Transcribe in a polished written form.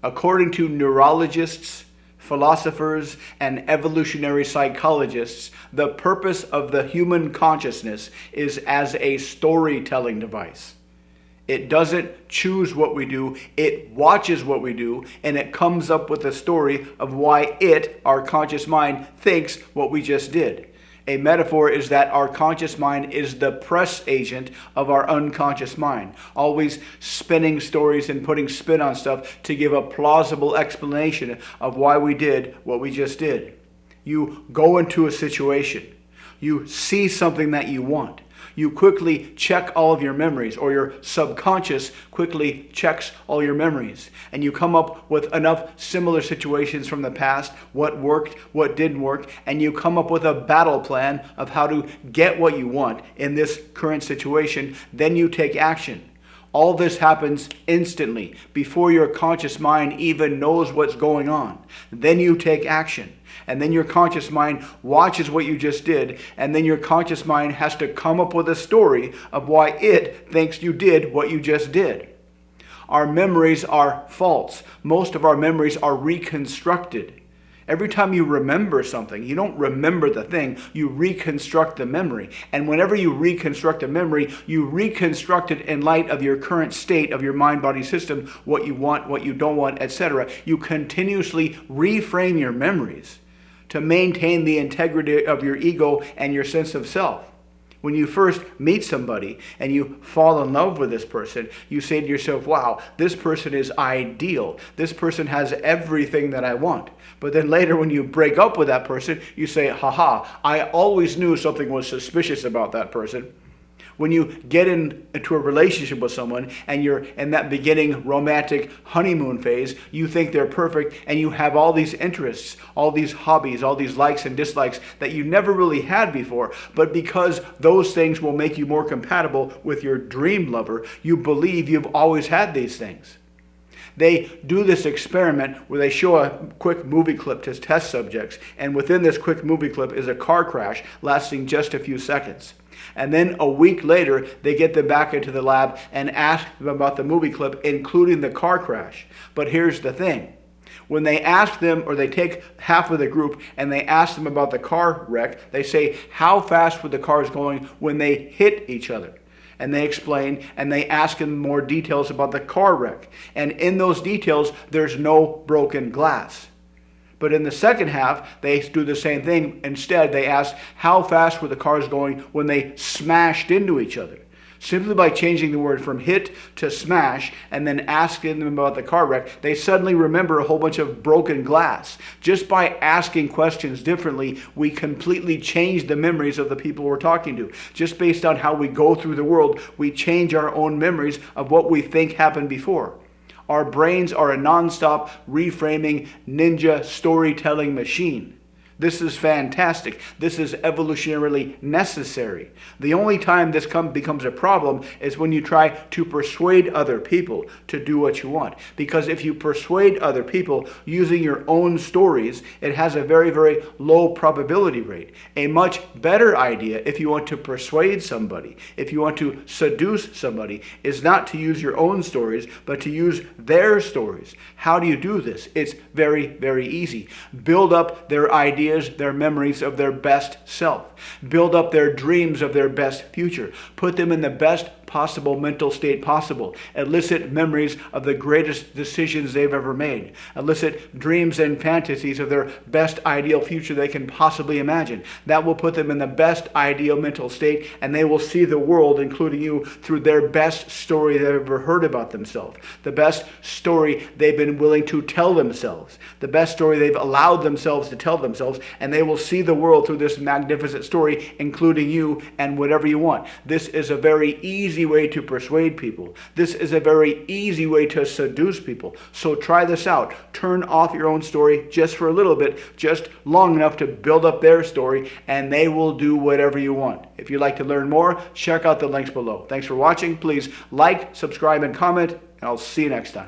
According to neurologists, philosophers, and evolutionary psychologists, the purpose of the human consciousness is as a storytelling device. It doesn't choose what we do, it watches what we do, and it comes up with a story of why it, our conscious mind, thinks what we just did. A metaphor is that our conscious mind is the press agent of our unconscious mind, always spinning stories and putting spin on stuff to give a plausible explanation of why we did what we just did. You go into a situation, you see something that you want. You quickly check all of your memories, or your subconscious quickly checks all your memories. And you come up with enough similar situations from the past, what worked, what didn't work, and you come up with a battle plan of how to get what you want in this current situation. Then you take action. All this happens instantly, before your conscious mind even knows what's going on. Then you take action. And then your conscious mind watches what you just did, and then your conscious mind has to come up with a story of why it thinks you did what you just did. Our memories are false. Most of our memories are reconstructed. Every time you remember something, you don't remember the thing, you reconstruct the memory. And whenever you reconstruct a memory, you reconstruct it in light of your current state of your mind-body system, what you want, what you don't want, etc. You continuously reframe your memories to maintain the integrity of your ego and your sense of self. When you first meet somebody and you fall in love with this person, you say to yourself, wow, this person is ideal. This person has everything that I want. But then later when you break up with that person, you say, haha, I always knew something was suspicious about that person. When you get into a relationship with someone and you're in that beginning romantic honeymoon phase, you think they're perfect and you have all these interests, all these hobbies, all these likes and dislikes that you never really had before. But because those things will make you more compatible with your dream lover, you believe you've always had these things. They do this experiment where they show a quick movie clip to test subjects, and within this quick movie clip is a car crash lasting just a few seconds. And then a week later, they get them back into the lab and ask them about the movie clip, including the car crash. But here's the thing. When they ask them, or they take half of the group and they ask them about the car wreck, they say, how fast were the cars going when they hit each other? And they explain, and they ask them more details about the car wreck. And in those details, there's no broken glass. But in the second half, they do the same thing. Instead, they ask, how fast were the cars going when they smashed into each other? Simply by changing the word from hit to smash and then asking them about the car wreck, they suddenly remember a whole bunch of broken glass. Just by asking questions differently, we completely change the memories of the people we're talking to. Just based on how we go through the world, we change our own memories of what we think happened before. Our brains are a non-stop reframing ninja storytelling machine. This is fantastic. This is evolutionarily necessary. The only time this becomes a problem is when you try to persuade other people to do what you want. Because if you persuade other people using your own stories, it has a very, very low probability rate. A much better idea, if you want to persuade somebody, if you want to seduce somebody, is not to use your own stories, but to use their stories. How do you do this? It's very, very easy. Build up their ideas, their memories of their best self. Build up their dreams of their best future. Put them in the best possible mental state possible. Elicit memories of the greatest decisions they've ever made. Elicit dreams and fantasies of their best ideal future they can possibly imagine. That will put them in the best ideal mental state, and they will see the world, including you, through their best story they've ever heard about themselves. The best story they've been willing to tell themselves. The best story they've allowed themselves to tell themselves, and they will see the world through this magnificent story, including you and whatever you want. This is a very easy way to persuade people. This is a very easy way to seduce people. So try this out. Turn off your own story just for a little bit, just long enough to build up their story, and they will do whatever you want. If you'd like to learn more, check out the links below. Thanks for watching. Please like, subscribe, and comment, and I'll see you next time.